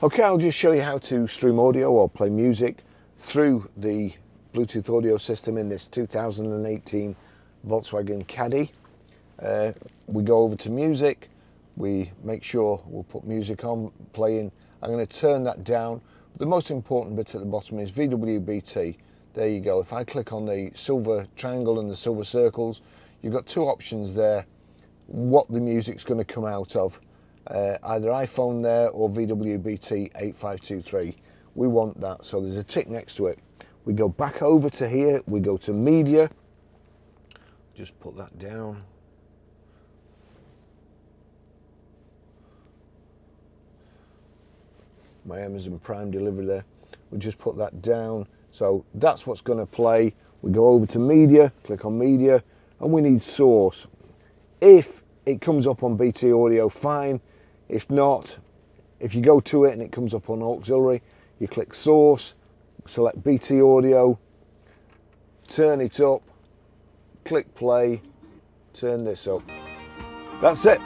Okay, I'll just show you how to stream audio or play music through the Bluetooth audio system in this 2018 Volkswagen Caddy. We go over to music, we make sure we'll put music on, playing. I'm going to turn that down. The most important bit at the bottom is VW. There you go. If I click on the silver triangle and the silver circles, you've got two options there, what the music's going to come out of. Either iPhone there or VW 8523. We want that, so there's a tick next to it. We go back over to here, we go to media, just put that down. My Amazon Prime delivery there. We just put that down, so that's what's going to play. We go over to media, click on media, and we need source. If it comes up on BT Audio, fine. If not, if you go to it and it comes up on auxiliary, you click source, select BT Audio, turn it up, click play, turn this up. That's it.